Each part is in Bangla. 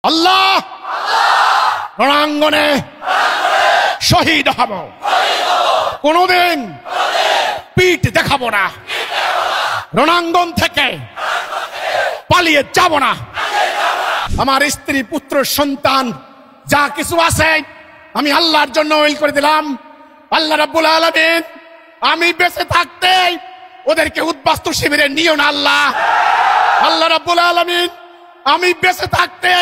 আল্লাহ রণাঙ্গনে শহীদ হব, কোনদিন পিঠ দেখাবো না, রণাঙ্গন থেকে পালিয়ে যাব না। আমার স্ত্রী, পুত্র, সন্তান যা কিছু আছে আমি আল্লাহর জন্য ওয়েল করে দিলাম। আল্লাহ রাব্বুল আলামিন আমি বেঁচে থাকতে ওদেরকে উদ্বাস্তু শিবিরে নিও না আল্লাহ। আল্লাহ রাব্বুল আলামিন আমি বেঁচে থাকতে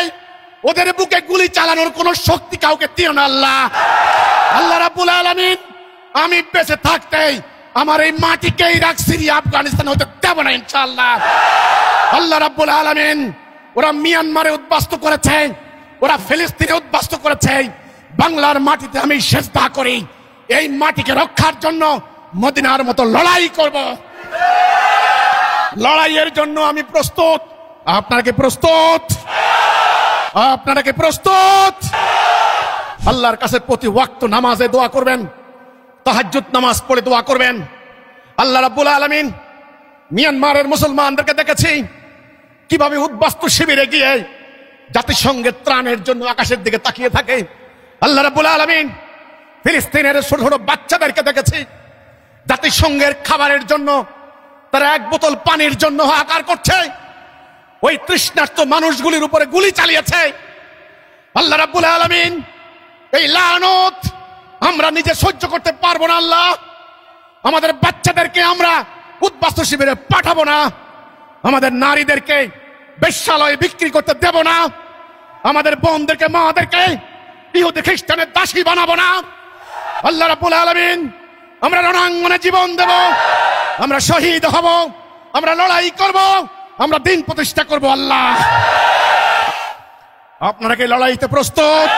ওদের বুকে গুলি চালানোর কোন শক্তি কাউকে দিও না আল্লাহ। আল্লাহ রাব্বুল আলামিন আমি বেঁচে থাকতে আমার এই মাটিকে ইরাক, সিরিয়া, আফগানিস্তান হতে দেব না ইনশাআল্লাহ। আল্লাহ রাব্বুল আলামিন ওরা মিয়ানমারে উদ্বাস্তু করেছে, ওরা ফিলিস্তিনে উদ্বাস্তু করেছে, বাংলার মাটিতে আমি সেজদা করি। এই মাটিকে রক্ষার জন্য মদিনার মতো লড়াই করব। লড়াইয়ের জন্য আমি প্রস্তুত। আপনারা কি প্রস্তুত? আপনারা কি প্রস্তুত? আল্লাহর কাছে প্রতি ওয়াক্ত নামাজে দোয়া করবেন, তাহাজ্জুদ নামাজ পড়ে দোয়া করবেন। আল্লাহ রাব্বুল আলামিন মিয়ানমারের মুসলমানদেরকে দেখেছি কিভাবে উদ্বাস্তু শিবিরে গিয়ে জাতিসংঘের ত্রাণের জন্য আকাশের দিকে তাকিয়ে থাকে। আল্লাহ রাব্বুল আলামিন ফিলিস্তিনের ছোট ছোট বাচ্চাদেরকে দেখেছি জাতিসংঘের খাবারের জন্য তারা এক বোতল পানির জন্য হাহাকার করছে। ওই তৃষ্ণার্ত মানুষগুলির উপরে গুলি চালিয়েছে। আল্লাহ রাব্বুল আলামিন এই লানত আমরা নিজে সহ্য করতে পারবো না আল্লাহ। আমাদের বাচ্চাদেরকে আমরা উদ্বাস্তু শিবিরে পাঠাবো না, আমাদের নারীদেরকে বেশ্যালয়ে বিক্রি করতে দেব না, আমাদের বোনদেরকে, মাদেরকে ইহুদি খ্রিস্টানের দাসী বানাবো না। আল্লাহ রাব্বুল আলামিন আমরা রণাঙ্গনে জীবন দেব, আমরা শহীদ হব, আমরা লড়াই করব, আমরা দিন প্রতিষ্ঠা করব। আল্লাহ আপনারা কি লড়াইতে প্রস্তুত?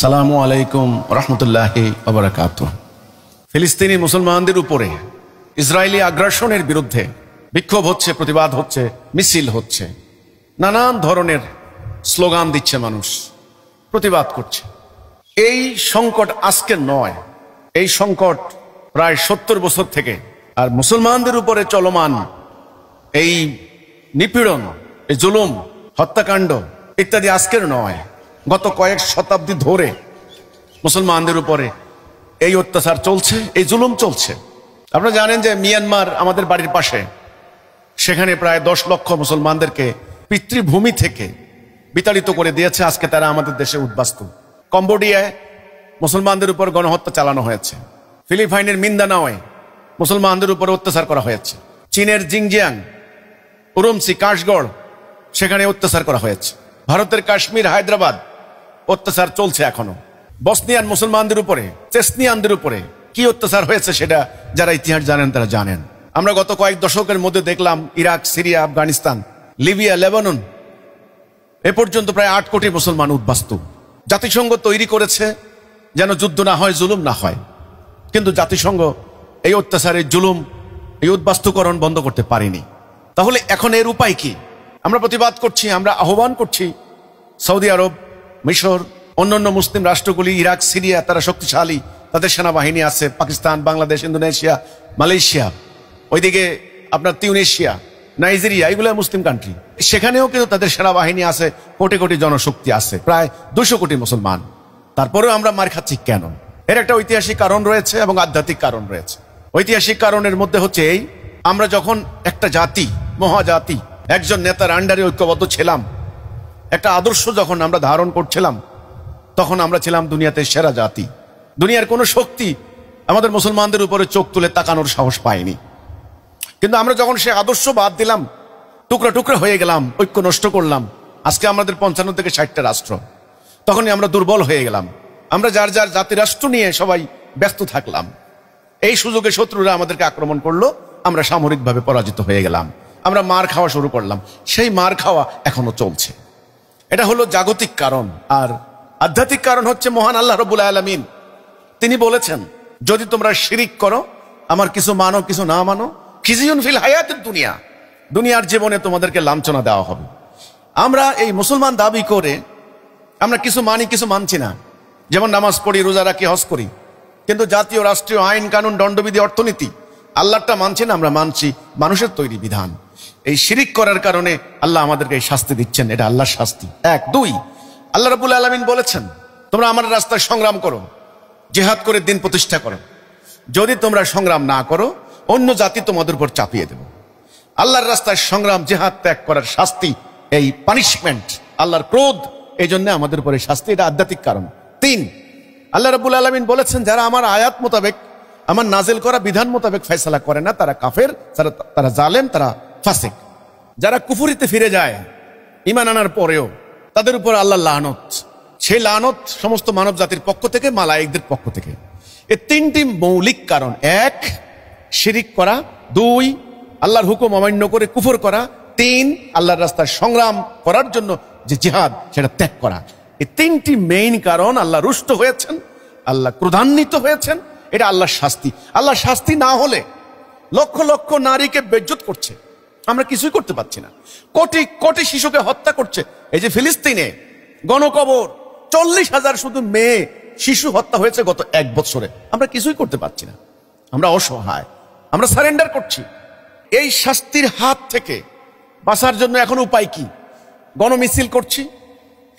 সালামু আলাইকুম রহমতুল্লাহি ওয়া বারাকাতুহু। ফিলিস্তিনি মুসলমানদের উপরে ইসরায়েলি আগ্রাসনের বিরুদ্ধে বিক্ষোভ হচ্ছে, প্রতিবাদ হচ্ছে, মিছিল হচ্ছে, নানান ধরনের স্লোগান দিচ্ছে, মানুষ প্রতিবাদ করছে। এই সংকট আজকের নয়, এই সংকট প্রায় 70 বছর থেকে। আর মুসলমানদের উপরে চলমান এই নিপীড়ন, এই জুলুম, হত্যাকাণ্ড ইত্যাদি আজকের নয়, গত কয়েক শতাব্দী ধরে মুসলমানদের উপরে এই অত্যাচার চলছে, এই জুলুম চলছে। আপনারা জানেন যে মিয়ানমার আমাদের বাড়ির পাশে, সেখানে প্রায় 10 লক্ষ মুসলমানদেরকে পিতৃভূমি থেকে বিতাড়িত করে দিয়েছে। আজকে তারা আমাদের দেশে উদ্বাস্তু। কম্বোডিয়ায় মুসলমানদের উপর গণহত্যা চালানো হয়েছে। ফিলিপাইনের মিন্দানাওয়ে মুসলমানদের উপর অত্যাচার করা হয়েছে। চীনের জিংজিয়াং, উরুমচি, কাশগড়, সেখানে অত্যাচার করা হয়েছে। ভারতের কাশ্মীর, হায়দ্রাবাদ অত্যাচার চলছে এখনো। বসনিয়ান মুসলমানদের উপরে, চেচনিয়ানদের উপরে কি অত্যাচার হয়েছে সেটা যারা ইতিহাস জানেন তারা জানেন। আমরা গত কয়েক দশকের মধ্যে দেখলাম Iraq, Syria, Afghanistan, Libya, Lebanon, এ পর্যন্ত প্রায় 8 কোটি মুসলমান উদ্বাস্তু। জাতিসংঘ তৈরি করেছে যেন যুদ্ধ না হয়, জুলুম না হয়, কিন্তু জাতিসংঘ এই অত্যাচারের, জুলুম, এই উদ্বাস্তুকরণ বন্ধ করতে পারেনি। তাহলে এখন এর উপায় কি? আমরা প্রতিবাদ করছি, আমরা আহ্বান করছি সৌদি আরব, মিশর, অন্যান্য মুসলিম রাষ্ট্রগুলি, ইরাক, সিরিয়া, তারা শক্তিশালী, তাদের সেনাবাহিনী আছে। পাকিস্তান, বাংলাদেশ, ইন্দোনেশিয়া, মালয়েশিয়া, ওইদিকে আপনার তিউনেশিয়া, নাইজেরিয়া, এগুলো মুসলিম কান্ট্রি, সেখানেও কিন্তু তাদের সেনাবাহিনী আছে, কোটি কোটি জনশক্তি আছে, প্রায় 200 কোটি মুসলমান। তারপরেও আমরা মার খাচ্ছি কেন? এর একটা ঐতিহাসিক কারণ রয়েছে এবং আধ্যাত্মিক কারণ রয়েছে। ঐতিহাসিক কারণের মধ্যে হচ্ছে এই, আমরা যখন একটা জাতি, মহাজাতি, একজন নেতার আন্ডারে ঐক্যবদ্ধ ছিলাম, একটা আদর্শ যখন আমরা ধারণ করছিলাম, তখন আমরা ছিলাম দুনিয়াতে সেরা জাতি। দুনিয়ার কোনো শক্তি আমাদের মুসলমানদের উপরে চোখ তুলে তাকানোর সাহস পায়নি। কিন্তু আমরা যখন সে আদর্শ বাদ দিলাম, টুকরা টুকরা হয়ে গেলাম, ঐক্য নষ্ট করলাম, আজকে আমাদের 55 থেকে 60টা রাষ্ট্র, তখনই আমরা দুর্বল হয়ে গেলাম। আমরা যার যার জাতি রাষ্ট্র নিয়ে সবাই ব্যস্ত থাকলাম। এই সুযোগে শত্রুরা আমাদেরকে আক্রমণ করলো, আমরা সামরিকভাবে পরাজিত হয়ে গেলাম, আমরা মার খাওয়া শুরু করলাম। সেই মার খাওয়া এখনো চলছে। এটা হলো জাগতিক কারণ। আর আধ্যাত্মিক কারণ হচ্ছে মহান আল্লাহ রাব্বুল আলামিন, তিনি বলেছেন যদি তোমরা শিরিক করো, আমার কিছু মানো কিছু না মানো, খিজিউন ফিল হায়াতিদ দুনিয়া, দুনিয়ার জীবনে তোমাদেরকে লাঞ্ছনা দেওয়া হবে। আমরা এই মুসলমান দাবি করে আমরা কিছু মানি কিছু মানছি না। যেমন নামাজ পড়ি, রোজা রাখি, হজ করি, কিন্তু জাতীয় রাষ্ট্রীয় আইন কানুন, দণ্ডবিধি, অর্থনীতি, আল্লাহটা মানছি না, আমরা মানছি মানুষের তৈরি বিধান। এই শিরিক করার কারণে আল্লাহ আমাদেরকে এই শাস্তি দিচ্ছেন, এটা আল্লাহর শাস্তি। এক। দুই, আল্লাহ রাব্বুল আলামিন বলেছেন তোমরা আমার রাস্তায় সংগ্রাম করো, জিহাদ করে দিন প্রতিষ্ঠা করো। যদি তোমরা সংগ্রাম না করো অন্য জাতি তোমাদের উপর চাপিয়ে দেব। আল্লাহর রাস্তায় সংগ্রাম জিহাদ ত্যাগ করার শাস্তি, এই পানিশমেন্ট, আল্লাহর ক্রোধ, এই জন্য আমাদের উপরে শাস্তি, এটা আধ্যাত্মিক কারণ। তিন, আল্লাহ রাব্বুল আলামিন বলেছেন যারা আমার আয়াত মোতাবেক, আমার নাজিল করা বিধান মোতাবেক ফয়সালা করে না তারা কাফের, তারা জালেম, তারা ফাসিক। যারা কুফরিতে ফিরে যায় ঈমান আনার পরেও, তাদের উপর আল্লাহর লানত, সেই লানত সমস্ত মানব জাতির পক্ষ থেকে, মালায়েকদের পক্ষ থেকে। এই তিনটি মৌলিক কারণ। এক, শিরিক করা। দুই, আল্লাহর হুকুম অমান্য করে কুফর করা। তিন, আল্লাহর রাস্তায় সংগ্রাম করার জন্য যে জিহাদ সেটা ত্যাগ করা। এই তিনটি মেইন কারণ আল্লাহ রুষ্ট হয়েছেন, আল্লাহ ক্রোধান্বিত হয়েছেন। এটা আল্লাহর শাস্তি। আল্লাহর শাস্তি না হলে লক্ষ লক্ষ নারীকে বেজ্জত করছে, আমরা কিছুই করতে পারছি না। কোটি কোটি শিশুকে হত্যা করছে। এই যে ফিলিস্তিনে গণকবর, 40,000 শুধু মেয়ে শিশু হত্যা হয়েছে গত 1 বছরে। আমরা কিছুই করতে পারছি না, আমরা অসহায়, আমরা সারেন্ডার করছি। এই শাস্তির হাত থেকে বাঁচার জন্য এখন উপায় কি? গণমিছিল করছি,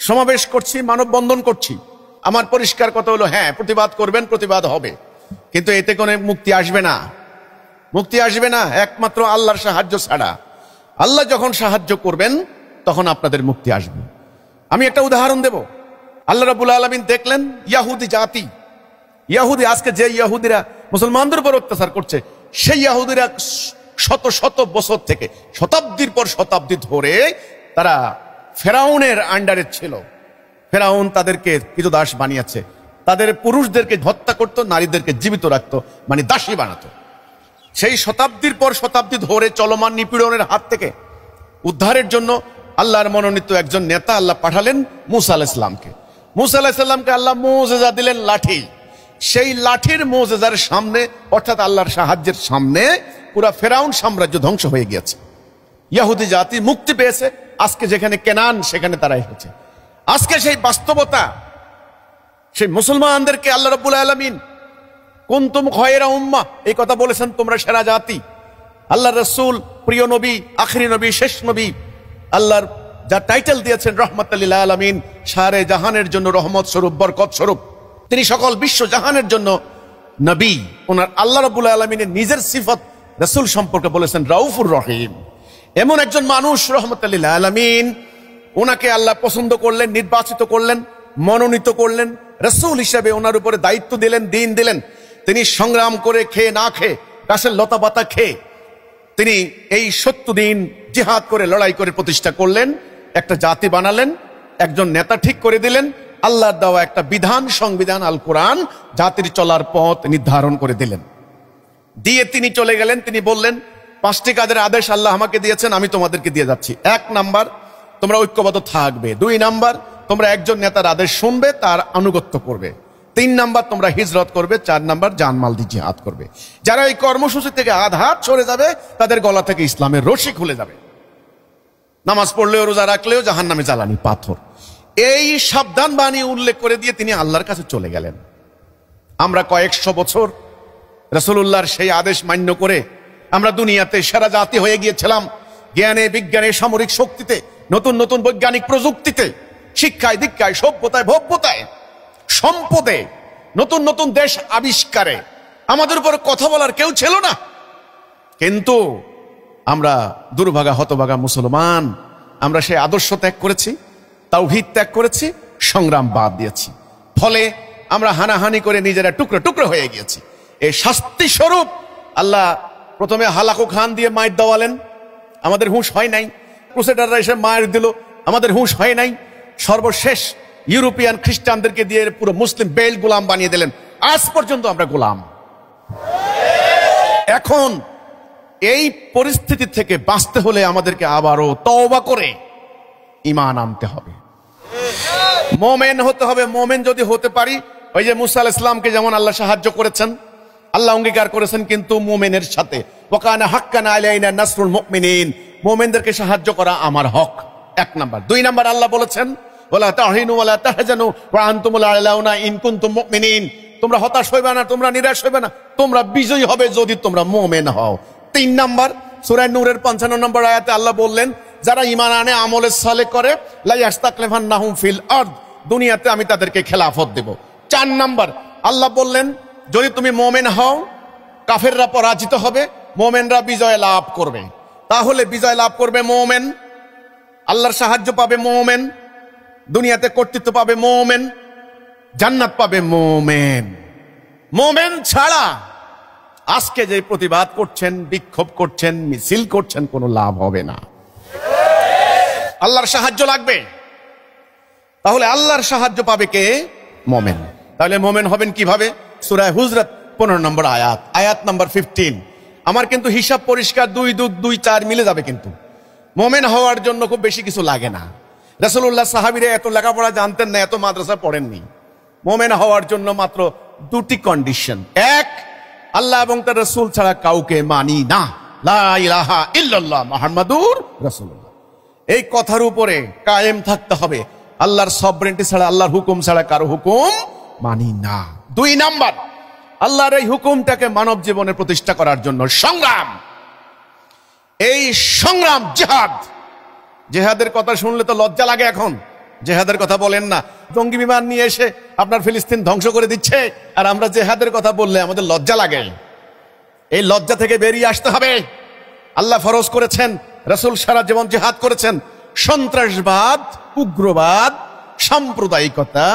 সমাবেশ করছি, মানববন্ধন করছি। আমার পরিষ্কার কথা হলো, হ্যাঁ প্রতিবাদ করবেন, প্রতিবাদ হবে, কিন্তু এতে কোনো মুক্তি আসবে না। মুক্তি আসবে না একমাত্র আল্লাহর সাহায্য ছাড়া। আল্লাহ যখন সাহায্য করবেন তখন আপনাদের মুক্তি আসবে। আমি একটা উদাহরণ দেব। আল্লাহ রাব্বুল আলামিন দেখলেন ইয়াহুদি জাতি, ইয়াহুদি, আজকে যে ইয়াহুদিরা মুসলমানদের উপর অত্যাচার করছে, সেই ইয়াহুদিরা শত শত বছর থেকে, শতাব্দীর পর শতাব্দী ধরে তারা ফেরাউনের আন্ডারে ছিল। ফেরাউন তাদেরকে কৃতদাস বানিয়েছে, তাদের পুরুষদেরকে হত্যা করত, নারীদেরকে জীবিত রাখতো, মানে দাসী বানাতো। সেই শতাব্দীর পর শতাব্দী ধরে চলমান নিপীড়নের হাত থেকে উদ্ধারের জন্য আল্লাহর মনোনীত একজন নেতা আল্লাহ পাঠালেন মূসা আলাইহিস সালামকে। মূসা আলাইহিস সালামকে আল্লাহ মুজিজা দিলেন, লাঠি। সেই লাঠির মুজিজার সামনে, অর্থাৎ আল্লাহর সাহায্যের সামনে, পুরা ফেরাউন সাম্রাজ্য ধ্বংস হয়ে গিয়েছে। ইহুদি জাতি মুক্তি পেয়েছে। আজকে যেখানে কেনান সেখানে তারা এসেছে। আজকে সেই বাস্তবতা, সেই মুসলমানদেরকে আল্লাহ রাব্বুল আলামিন কুনতুম খায়রা উম্মাহ, এই কথা বলেছেন তোমরা সেরা জাতি। আল্লাহর রাসূল, প্রিয় নবী, আখিরি নবী, শেষ নবী, আল্লাহর যা টাইটেল দিয়েছেন রাহমাতাল লিল আলামিন, সারে জাহানের জন্য রহমত স্বরূপ, বরকত স্বরূপ, তিনি সকল বিশ্ব জাহানের জন্য নবী। ওনার আল্লাহ রাব্বুল আলামিনের নিজের সিফত রাসূল সম্পর্কে বলেছেন রাউফুর রহিম। এমন একজন মানুষ রাহমাতাল লিল আলামিন, ওনাকে আল্লাহ পছন্দ করলেন, নির্বাচিত করলেন, মনোনীত করলেন, রাসূল হিসেবে ওনার উপরে দায়িত্ব দিলেন, দিন দিলেন। তিনি সংগ্রাম করে, খেয়ে না খেয়ে, গাছের লতা পাতা খেয়ে তিনি এই 70 দিন জিহাদ করে, লড়াই করে প্রতিষ্ঠা করলেন, একটা জাতি বানালেন, একজন নেতা ঠিক করে দিলেন, আল্লাহর দেওয়া একটা বিধান, সংবিধান আল কোরআন জাতির চলার পথ নির্ধারণ করে দিলেন। দিয়ে তিনি চলে গেলেন। তিনি বললেন 5টি কাজের আদেশ আল্লাহ আমাকে দিয়েছেন, আমি তোমাদেরকে দিয়ে যাচ্ছি। 1 নাম্বার, তোমরা ঐক্যবদ্ধ থাকবে। 2 নাম্বার, তোমরা একজন নেতার আদেশ শুনবে, তার আনুগত্য করবে। 3 নাম্বার, তোমরা হিজরত করবে। 4 নাম্বার, জানমাল দিয়ে জিহাদ করবে। যারা এই কর্মসূচি থেকে আধাত সরে যাবে তাদের গলা থেকে ইসলামের রশি খুলে যাবে। নামাজ পড়লেও, রোজা রাখলেও জাহান্নামে জ্বালানি পাথর। এই সাবধান বাণী উল্লেখ করে দিয়ে তিনি আল্লাহর কাছে চলে গেলেন। আমরা কয়েকশো বছর রাসূলুল্লাহর সেই আদেশ মান্য করে আমরা দুনিয়াতে সেরা জাতি হয়ে গিয়েছিলাম। জ্ঞানে, বিজ্ঞানে, সামরিক শক্তিতে, নতুন নতুন বৈজ্ঞানিক প্রযুক্তিতে, শিক্ষায়, দীক্ষায়, সভ্যতায়, ভব্যতায়, সম্পদে, নতুন নতুন দেশ আবিষ্কারে আমাদের উপর কথা বলার কেউ ছিল না। কিন্তু আমরা দুর্ভাগা, হতভাগা মুসলমান, আমরা সেই আদর্শ ত্যাগ করেছি, তাওহীদ ত্যাগ করেছি, সংগ্রাম বাদ দিয়েছি। ফলে আমরা হানাহানি করে নিজেরা টুকরো টুকরো হয়ে গিয়েছি। এই শাস্তি স্বরূপ আল্লাহ প্রথমে হালাকু খান দিয়ে মায়ের দেওয়ালেন, আমাদের হুঁশ হয় নাই। ক্রুসেডাররা এসে মায়ের দিল, আমাদের হুঁশ হয় নাই। সর্বশেষ ইউরোপিয়ান খ্রিস্টানদেরকে দিয়ে পুরো মুসলিম বেল গোলাম বানিয়ে দিলেন। আজ পর্যন্ত আমরা গোলাম। এখন এই পরিস্থিতি থেকে বাঁচতে হলে আমাদেরকে আবারও তওবা করে ঈমান আনতে হবে, মুমিন হতে হবে। মুমিন যদি হতে পারি, ওই যে মুসা আলাইহিস সালামকে যেমন আল্লাহ সাহায্য করেছেন, আল্লাহ অঙ্গীকার করেছেন কিন্তু মুমিনের সাথে, ওয়া কানা হাক্কান আলাইনা নাসরুল মুমিনিন, মুমিনদেরকে সাহায্য করা আমার হক। 1 নাম্বার। 2 নাম্বার, আল্লাহ বলেছেন ওয়ালা তাহিনু ওয়ালা তাহজানু ওয়া আনতুমুল আ'লাউনা ইন কুনতুম মুমিনিন, তোমরা হতাশ হইবে না, তোমরা নিরাশ হইবে না, তোমরা বিজয়ী হবে যদি তোমরা মুমিন হও। 3 নাম্বার, সূরা নূরের 55 নম্বর আয়াতে আল্লাহ বললেন, যারা ঈমান আনে আমলে সালেহ করে, লা ইয়াস্তাকলিফান্নাহুম ফিল আরদ, দুনিয়াতে আমি তাদেরকে খেলাফত দেব। 4 নম্বর আল্লাহ বললেন, যদি তুমি মুমিন হও, কাফেররা পরাজিত হবে, মুমিনরা বিজয় লাভ করবে। তাহলে বিজয় লাভ করবে মুমিন, আল্লাহর সাহায্য পাবে মুমিন, দুনিয়াতে কর্তৃত্ব পাবে মুমিন, জান্নাত পাবে মুমিন। মুমিন ছাড়া আজকে যে প্রতিবাদ করছেন, বিক্ষোভ করছেন, মিছিল করছেন, কোনো লাভ হবে না। আল্লাহর সাহায্য লাগবে। তাহলে আল্লাহর সাহায্য পাবে কে? মুমিন। তাহলে মুমিন হবেন কিভাবে? সূরা হুজরাত 15 নম্বর আয়াত নাম্বার 15। আমার কিন্তু হিসাব পরিষ্কার, 2 2 2 4 মিলে যাবে। কিন্তু মুমিন হওয়ার জন্য খুব বেশি কিছু লাগে না। রাসূলুল্লাহ সাহাবীরা এত লেখাপড়া জানতেন না, এত মাদ্রাসা পড়েননি। মুমিন হওয়ার জন্য মাত্র 2টি কন্ডিশন। 1, আল্লাহ এবং তার রাসূল ছাড়া কাউকে মানি না, লা ইলাহা ইল্লাল্লাহ মুহাম্মাদুর রাসূলুল্লাহ। এই কথার উপরে কায়েম থাকতে হবে। আল্লাহর সবরেন্টি ছাড়া, আল্লাহর হুকুম ছাড়া কারো হুকুম মানি না। 2 নাম্বার, আল্লাহর এই হুকুমটাকে মানব জীবনে প্রতিষ্ঠা করার জন্য সংগ্রাম। এই সংগ্রাম জিহাদ। জিহাদের কথা শুনলে তো লজ্জা লাগে। এখন জিহাদের কথা বলেন না, জঙ্গি বিমান নিয়ে এসে আপনার ফিলিস্তিন ধ্বংস করে দিচ্ছে, আর আমরা জিহাদের কথা বললে আমাদের লজ্জা লাগে। এই লজ্জা থেকে বেরিয়ে আসতে হবে। আল্লাহ ফরজ করেছেন, রাসূল সারা জীবন জিহাদ করেছেন। সন্ত্রাসবাদ, উগ্রবাদ, সাম্প্রদায়িকতা,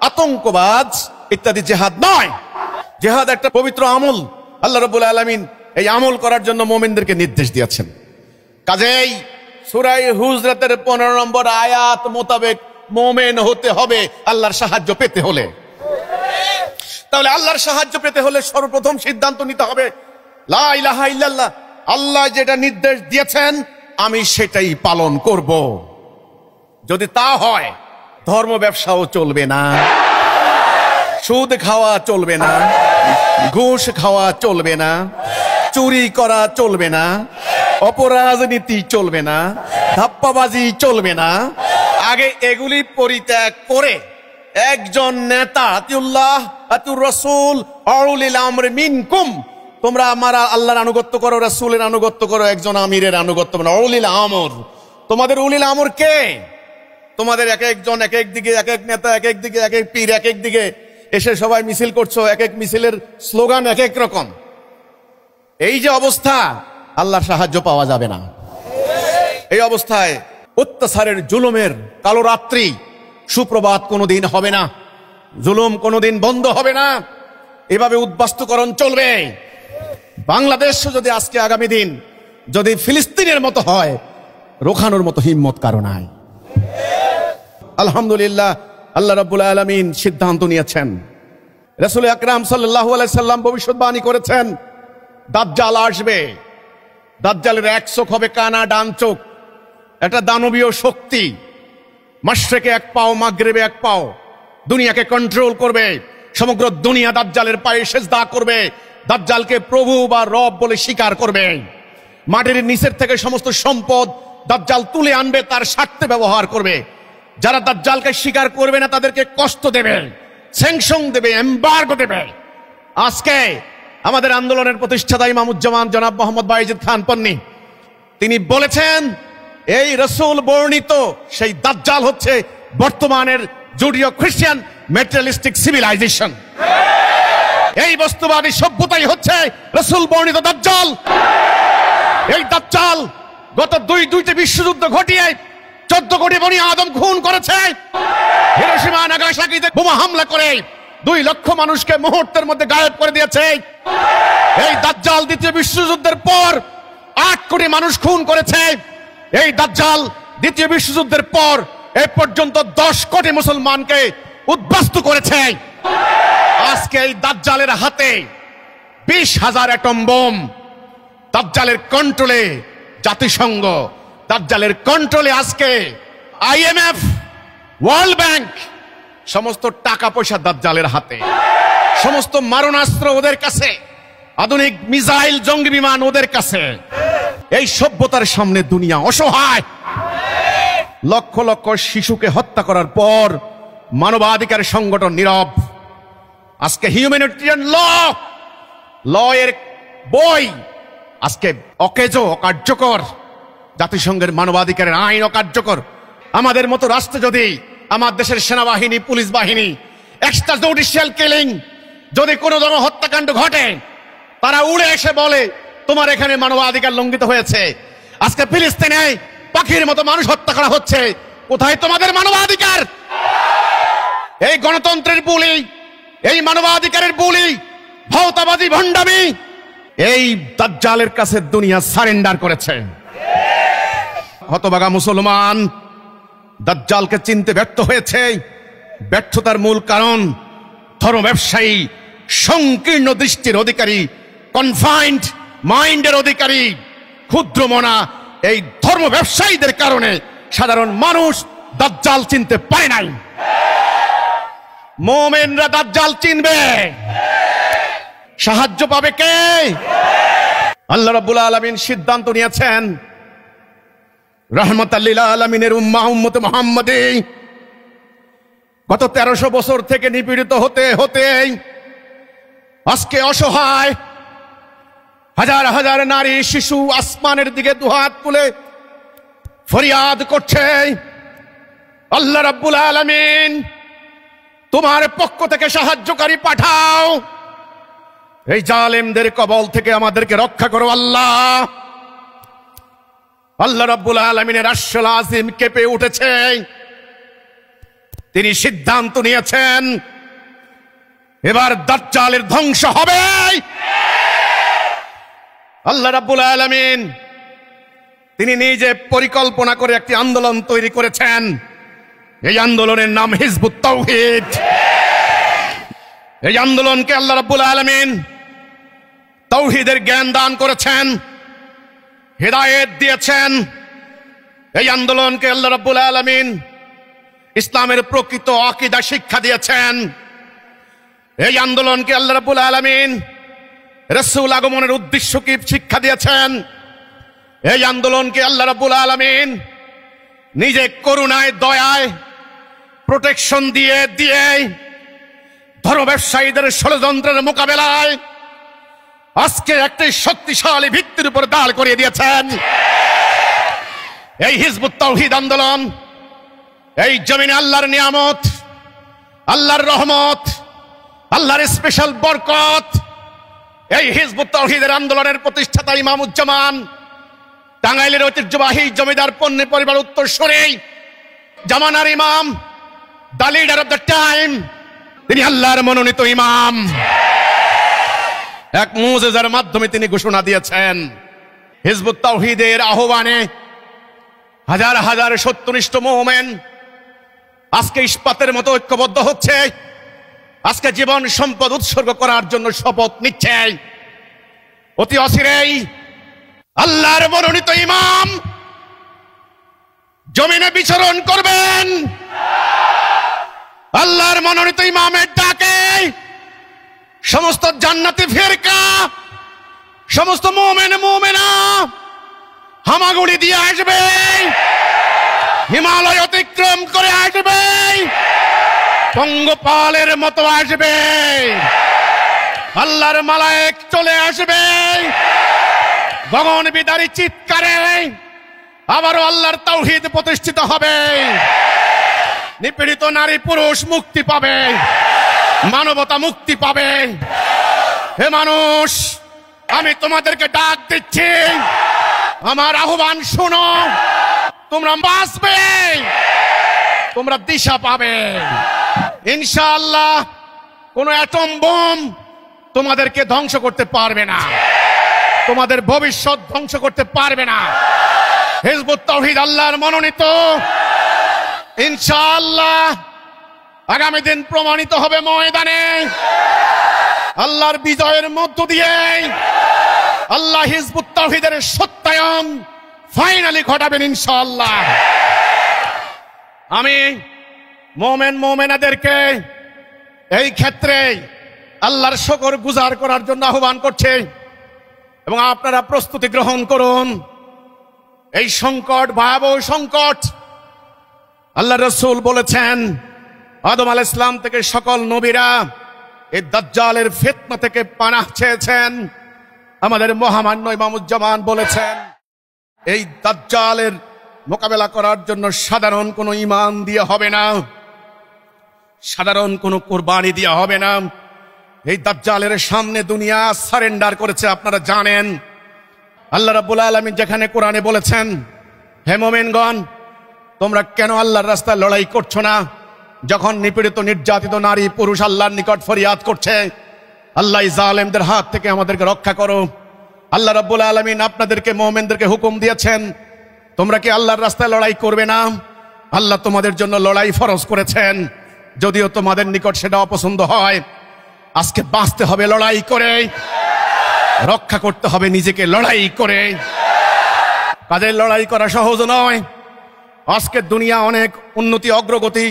আতঙ্কবাদ ইত্যাদি জিহাদ নয়। জিহাদ একটা পবিত্র আমল। আল্লাহ রাব্বুল আলামিন এই আমল করার জন্য মুমিনদেরকে নির্দেশ দিয়েছেন। কাজেই সূরা হুজরাতের 15 নম্বর আয়াত মোতাবেক মুমিন হতে হবে আল্লাহর সাহায্য পেতে হলে। তাহলে আল্লাহর সাহায্য পেতে হলে সর্বপ্রথম সিদ্ধান্ত নিতে হবে, লা ইলাহা ইল্লাল্লাহ, আল্লাহ যেটা নির্দেশ দিয়েছেন আমি সেটাই পালন করব। যদি তা হয়, ধর্ম ব্যবসাও চলবে না, সুদ খাওয়া চলবে না, ঘুষ খাওয়া চলবে না, চুরি করা চলবে না, অপরাজনীতি চলবে না, ধাপ্পাবাজি চলবে না। আগে এগুলি পরিত্যাগ করে একজন নেতা, আতিউল্লাহ আতিউর রাসূল আউলিল আমর মিনকুম, তোমরা আমার আল্লাহর আনুগত্য করো, রাসূলের আনুগত্য করো, একজন আমিরের আনুগত্য করো। উলিল আমর, তোমাদের উলিল আমর কে? তোমাদের এক একজন এক এক দিকে, এক এক নেতা এক এক দিকে, এক এক পীর এক এক দিকে এসে সবাই মিছিল করছো, এক এক মিছিলের স্লোগান এক এক রকম। এই যে অবস্থা, আল্লাহর সাহায্য পাওয়া যাবে না। এই অবস্থায় অত্যাচারের, জুলুমের কালো রাত্রি, সুপ্রভাত কোনোদিন হবে না, জুলুম কোনোদিন বন্ধ হবে না। এভাবে উদ্বাস্তুকরণ চলবে। বাংলাদেশ যদি আজকে আগামী দিন যদি ফিলিস্তিনের মতো হয়, রোখানোর মতো হিম্মত কারো নাই। আলহামদুলিল্লাহ, আল্লাহ রাব্বুল আলামিন সিদ্ধান্ত নিয়েছেন। রাসূল আকরাম সাল্লাল্লাহু আলাইহি সাল্লাম ভবিষ্যৎবাণী করেছেন, দাজ্জাল আসবে। দাজ্জালের এক চোখ হবে কানা, ডান চোখ। একটা দানবীয় শক্তি, মাশরিকে এক পাও, মাগরিবে এক পাও, দুনিয়াকে কন্ট্রোল করবে। সমগ্র দুনিয়া দাজ্জালের পায়ে সেজদা করবে, দাজ্জালকে প্রভু বা রব বলে স্বীকার করবে। মাটির নিচের থেকে সমস্ত সম্পদ দাজ্জাল তুলে আনবে, তার স্বার্থে ব্যবহার করবে। যারা দাজ্জালকে স্বীকার করবে না তাদেরকে কষ্ট দেবে, স্যাংশন দেবে, এমবার্গো দেবে। আজকে আমাদের আন্দোলনের প্রতিষ্ঠাতা ইমামুজ্জামান জনাব মোহাম্মদ বাইজিদ খান পন্নী, তিনি বলেছেন এই রাসূল বর্ণিত সেই দাজ্জাল হচ্ছে বর্তমানের জুডিও খ্রিস্টান ম্যাটেরিয়ালিস্টিক সিভিলাইজেশন। এই বস্তুবাদী সভ্যতাই হচ্ছে রাসূল বর্ণিত দাজ্জাল। এই দাজ্জাল গত দুইটি বিশ্বযুদ্ধ ঘটিয়ে 14 কোটি বনি আদম খুন করেছে। হিরোশিমা নাগাসাকিতে বোমা হামলা করে 2 লক্ষ মানুষকে মুহূর্তের মধ্যে গায়েব করে দিয়েছে। এই দাজ্জাল দ্বিতীয় বিশ্বযুদ্ধের পর 8 কোটি মানুষ খুন করেছে। এই দাজ্জাল দ্বিতীয় বিশ্বযুদ্ধের পর এ পর্যন্ত 10 কোটি মুসলমানকে উদ্বাস্তু করেছে। আজকে এই দাজ্জালের হাতে 20,000 অ্যাটম বোম। দাজ্জালের কন্ট্রোলে জাতিসংঘ, দাজ্জালের কন্ট্রোলে আজকে IMF, ওয়ার্ল্ড ব্যাংক, সমস্ত টাকা পয়সা দাজ্জালের হাতে, সমস্ত মারণাস্ত্র ওদের কাছে, আধুনিক মিসাইল, জঙ্গি বিমান ওদের কাছে। এই সভ্যতার সামনে দুনিয়া অসহায়। লক্ষ লক্ষ শিশুকে হত্যা করার পর মানবাধিকার সংগঠন নীরব। আজকে হিউম্যানিটেরিয়ান ল এর বই আজকে অকেজ, অকার্যকর, জাতিসংঘের মানবাধিকারের আইন অকার্যকর। আমাদের মতো রাষ্ট্র যদি, আমার দেশের সেনাবাহিনী, পুলিশ বাহিনী, এক্সট্রা জুডিশিয়াল কিলিং, যদি কোনো ধরনের হত্যাকাণ্ড ঘটে, তারা উড়ে এসে বলে তোমার এখানে মানবাধিকার লঙ্ঘিত হয়েছে। আজকে ফিলিস্তিনে পাখির মতো মানুষ হত্যা করা হচ্ছে, কোথায় তোমাদের মানবাধিকার? এই গণতন্ত্রের বুলি, এই মানবাধিকারের বুলি, ভাওতাবাদী ভণ্ডামি, এই দাজ্জালের কাছে দুনিয়া সারেন্ডার করেছে। হতভাগা মুসলমান দাজ্জালকে চিনতে ব্যর্থ হয়েছে। ব্যর্থতার মূল কারণ ধর্ম ব্যবসায়ী, সংকীর্ণ দৃষ্টির অধিকারী, কনফাইন্ড মাইন্ডের অধিকারী, ক্ষুদ্র মনা এই ধর্ম ব্যবসায়ীদের কারণে সাধারণ মানুষ দাজ্জাল চিনতে পারে নাই। মুমিনরা দাজ্জাল চিনবে, সাহায্য পাবে কে? আল্লাহ রাব্বুল আলামিন সিদ্ধান্ত নিয়েছেন রাহমাতাল লিল আলামিনের উম্মতে মুহাম্মাদি গত 1300 বছর থেকে নিপীড়িত হতে হতে আজকে অসহায় হাজার হাজার নারী শিশু আসমানের দিকে দুহাত তুলে ফরিয়াদ করছে, আল্লাহ রাব্বুল আলামিন তোমার পক্ষ থেকে সাহায্যকারী পাঠাও, এই জালেমদের কবল থেকে আমাদেরকে রক্ষা করো আল্লাহ। আল্লাহ রাব্বুল আলামিনের আরশুল আজিম কেঁপে উঠেছে। তিনি সিদ্ধান্ত নিয়েছেন এবার দাজ্জালের ধ্বংস হবে। আল্লাহ রাব্বুল আলামিন তিনি নিজে পরিকল্পনা করে একটি আন্দোলন তৈরি করেছেন। এই আন্দোলনের নাম হিজবুত তাওহীদ। এই আন্দোলনকে আল্লাহ রাব্বুল আলামিন তাওহীদের জ্ঞান দান করেছেন, হেদায়েত দিয়েছেন। এই আন্দোলনকে আল্লাহ রাব্বুল আলামিন ইসলামের প্রকৃত আকীদা শিক্ষা দিয়েছেন। এই আন্দোলনকে আল্লাহ রাব্বুল আলামিন রাসূল আগমনের উদ্দেশ্য কি শিক্ষা দিয়েছেন। এই আন্দোলনকে আল্লাহ রাব্বুল আলামিন নিজে করুণায়, দয়ায়, প্রোটেকশন দিয়ে দিয়ে ধর্ম ব্যবসায়ীদের ষড়যন্ত্রের মোকাবেলায় আজকে একটি শক্তিশালী ভিত্তির উপর দাঁড় করিয়ে দিয়েছেন। এই হিজবুত তাওহীদ আন্দোলন এই জমিনে আল্লাহর নিয়ামত, আল্লাহর রহমত, আল্লাহর স্পেশাল বরকত। এই হিজবুত তাওহীদের আন্দোলনের প্রতিষ্ঠাতা ইমামুজ্জামান, টাঙ্গাইলের ঐতিহ্যবাহী জমিদার পন্নী পরিবার উত্তরসূরি, জামানার ইমাম, the leader of the time, তিনি আল্লাহর মনোনীত ইমাম। এক মুজিজার মাধ্যমে তিনি ঘোষণা দিয়েছেন হিজবুত তাওহীদের আহ্বানে হাজার হাজার সত্যনিষ্ঠ মুমিন আজকে ইস্পাতের মতো ঐক্যবদ্ধ হচ্ছে, আজকে জীবন সম্পদ উৎসর্গ করার জন্য শপথ নিচ্ছে। অতি অচিরেই আল্লাহর মনোনীত ইমাম জমিনে বিচরণ করবেন। আল্লাহর মনোনীত ইমামের ডাকে সমস্ত জান্নাতি ফিরকা, সমস্ত মুমিন মুমিনা হামাগুড়ি দিয়ে আসবে, হিমালয় অতিক্রম করে আসবে, পঙ্গপালের মতো আসবে, আল্লাহর মালায়েক চলে আসবে, গগন বিদারী চিৎকারে আবারও আল্লাহর তাওহীদ প্রতিষ্ঠিত হবে। নিপীড়িত নারী পুরুষ মুক্তি পাবে, মানবতা মুক্তি পাবে। হে মানুষ, আমি তোমাদেরকে ডাক দিচ্ছি, আমার আহ্বান শোনো। তোমরা বাঁচবে, তোমরা দিশা পাবে ইনশাআল্লাহ। কোন অ্যাটম বোম তোমাদেরকে ধ্বংস করতে পারবে না, তোমাদের ভবিষ্যৎ ধ্বংস করতে পারবে না। হিজবুত তাওহীদ আল্লাহর মনোনীত, ইনশাআল্লাহ আগামী দিন প্রমাণিত হবে ময়দানে। আল্লাহর বিজয়ের মধ্য দিয়ে আল্লাহ হিজবুত তাওহীদের সত্যায়ন ফাইনালি ঘটাবেন ইনশাআল্লাহ। আমি মুমিন মুমিনাদেরকে এই ক্ষেত্রে আল্লাহর শুকর গুজার করার জন্য আহ্বান করছি এবং আপনারা প্রস্তুতি গ্রহণ করুন। এই সংকট ভয়াবহ সংকট। আল্লাহ রাসূল বলেছেন আদম আলাইহিস সালাম থেকে সকল নবীরা এই দাজ্জালের ফিতনা থেকে পানাহ চেয়েছেন। আমাদের মহামান্য ইমামুজ্জামান বলেছেন, এই দাজ্জালের মোকাবেলা করার জন্য সাধারণ কোনো ঈমান দিয়ে হবে না, সাধারণ কোনো কুরবানি দিয়ে হবে না। এই দাজ্জালের সামনে দুনিয়া সারেন্ডার করেছে, আপনারা জানেন। আল্লাহ রাব্বুল আলামিন যেখানে কোরআনে বলেছেন, হে মুমিনগণ, তোমরা কেন আল্লাহর রাস্তায় লড়াই করছো না? যখন নিপীড়িত নির্যাতিত নারী পুরুষ আল্লাহর নিকট ফরিয়াদ করছে, আল্লাহ জালেমদের হাত থেকে আমাদেরকে রক্ষা করো। আল্লাহ রাব্বুল আলামিন আপনাদেরকে মুমিনদেরকে হুকুম দিয়েছেন, তোমরা কি আল্লাহর রাস্তায় লড়াই করবে না? আল্লাহ তোমাদের জন্য লড়াই ফরজ করেছেন, যদিও তোমাদের নিকট সেটা অপছন্দ হয়। আজকে বাঁচতে হবে লড়াই করে, রক্ষা করতে হবে নিজেকে লড়াই করে। কাজের লড়াই করা সহজ নয়। আজকে দুনিয়া অনেক উন্নতি অগ্রগতি,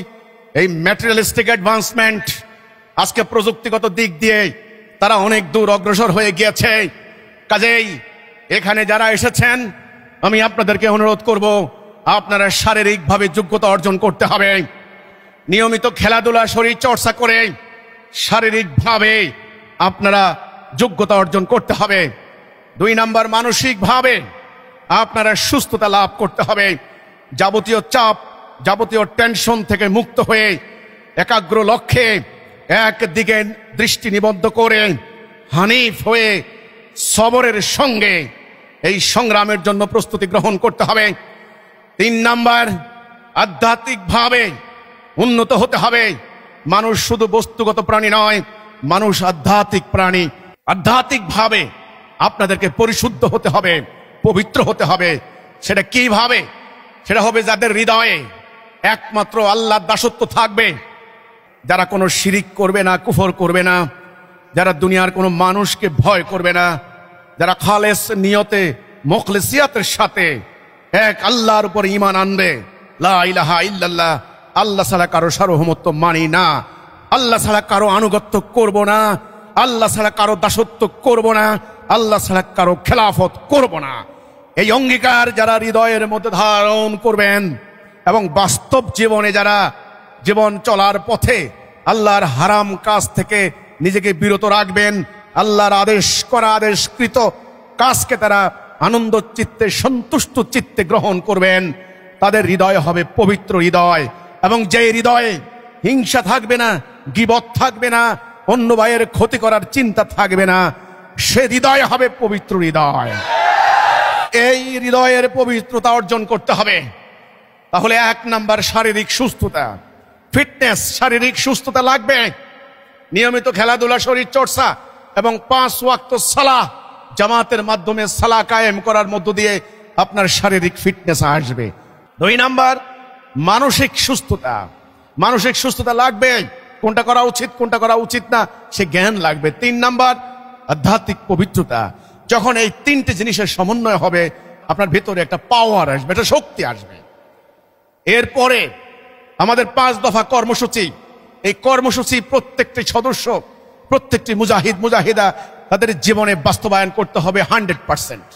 এই ম্যাটেরিয়ালিস্টিক অ্যাডভান্সমেন্ট, আজকে প্রযুক্তিগত দিক দিয়ে তারা অনেক দূর অগ্রসর হয়ে গিয়েছে। কাজেই এখানে যারা এসেছেন, আমি আপনাদেরকে অনুরোধ করব, আপনারা শারীরিকভাবে যোগ্যতা অর্জন করতে হবে। নিয়মিত খেলাধুলা, শরীর চর্চা করে শারীরিকভাবে আপনারা যোগ্যতা অর্জন করতে হবে। 2 নাম্বার, মানসিকভাবে আপনারা সুস্থতা লাভ করতে হবে। যাবতীয় চাপ, যাবতীয় টেনশন থেকে মুক্ত হয়ে একাগ্র লক্ষ্যে একদিকে দৃষ্টি নিবদ্ধ করে হানিফ হয়ে সবরের সঙ্গে এই সংগ্রামের জন্য প্রস্তুতি গ্রহণ করতে হবে। 3 নাম্বার, আধ্যাত্মিকভাবে উন্নত হতে হবে। মানুষ শুধু বস্তুগত প্রাণী নয়, মানুষ আধ্যাত্মিক প্রাণী। আধ্যাত্মিকভাবে আপনাদেরকে পরিশুদ্ধ হতে হবে, পবিত্র হতে হবে। সেটা কিভাবে? সেটা হবে যাদের হৃদয়ে একমাত্র আল্লাহর দাসত্ব থাকবে, যারা কোনো শিরিক করবে না, কুফর করবে না, যারা দুনিয়ার কোনো মানুষকে ভয় করবে না, যারা খালেস নিয়তে মুখলিসিয়াতের সাথে এক আল্লাহর উপর ঈমান আনবে। লা ইলাহা ইল্লাল্লাহ, আল্লাহ ছাড়া কারো সার্বভৌমত্ব মানি না, আল্লাহ ছাড়া কারো আনুগত্য করব না, আল্লাহ ছাড়া কারো দাসত্ব করব না, আল্লাহ ছাড়া কারো খেলাফত করব না। এই অঙ্গীকার যারা হৃদয়ের মধ্যে ধারণ করবেন এবং বাস্তব জীবনে যারা জীবন চলার পথে আল্লাহর হারাম কাজ থেকে নিজেকে বিরত রাখবেন, আল্লাহর আদেশ করা আদেশকৃত কাজকে তারা আনন্দ চিত্তে, সন্তুষ্ট চিত্তে গ্রহণ করবেন, তাদের হৃদয় হবে পবিত্র হৃদয়। এবং যে হৃদয়ে হিংসা থাকবে না, গীবত থাকবে না, অন্য ভাইয়ের ক্ষতি করার চিন্তা থাকবে না, সে হৃদয় হবে পবিত্র হৃদয়। এই হৃদয়ের পবিত্রতা অর্জন করতে হবে। তাহলে 1 নাম্বার, শারীরিক সুস্থতা, ফিটনেস, শারীরিক সুস্থতা লাগবে। নিয়মিত খেলাধুলা, শরীর চর্চা এবং 5 ওয়াক্ত সালাহ জামাতের মাধ্যমে সালাহ কায়েম করার মধ্য দিয়ে আপনার শারীরিক ফিটনেস আসবে। 2 নাম্বার, মানসিক সুস্থতা। মানসিক সুস্থতা লাগবে, কোনটা করা উচিত কোনটা করা উচিত না সে জ্ঞান লাগবে। 3 নাম্বার, আধ্যাত্মিক পবিত্রতা। যখন এই 3টে জিনিসের সমন্বয় হবে, আপনার ভেতরে একটা পাওয়ার আসবে, একটা শক্তি আসবে। এরপরে আমাদের 5 দফা কর্মসূচি। এই কর্মসূচি প্রত্যেকটি সদস্য, প্রত্যেকটি মুজাহিদ মুজাহিদা তাদের জীবনে বাস্তবায়ন করতে হবে 100%।